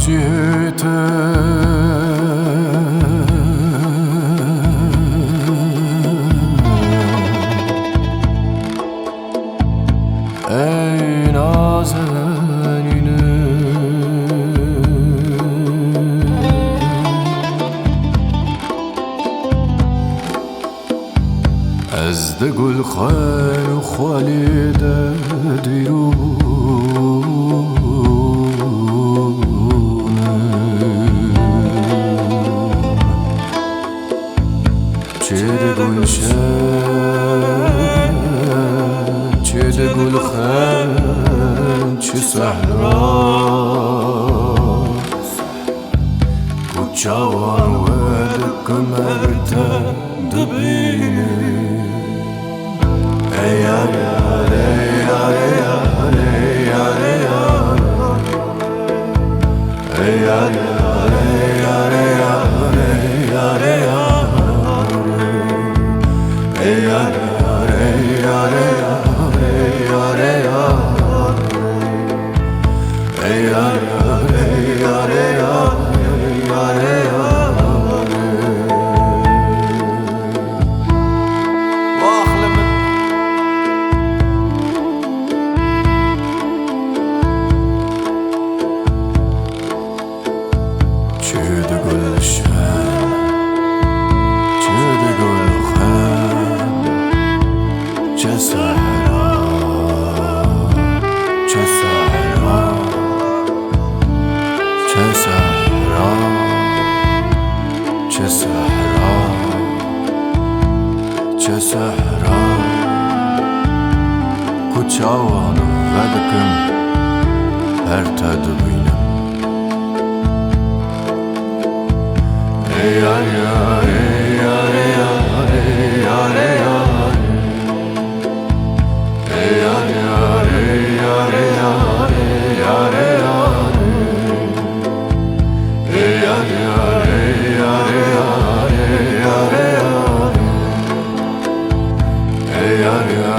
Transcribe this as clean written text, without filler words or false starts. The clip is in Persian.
جهت ای نازنینه از ده گل خیر خالیده چه ده گلشن چه ده گلخن چه صحراست کوچه‌وار و دکه مرته دبینه ای یار یار ای یار یار ای یار یار ای یار یار ای یار یار ای یار یار ای یار یار ای یار یار ای یار یار ای یار یار ای یار یار ای یار یار چه ده گلشن چه ده گلخن چه صحرا چه صحرا چه صحرا چه صحرا چه صحرا کوچه‌وار و دکه مرته دبینه ey yar yar ey yar yar ey yar yar ey yar yar ey yar yar ey yar yar ey yar yar ey yar yar ey yar yar ey yar yar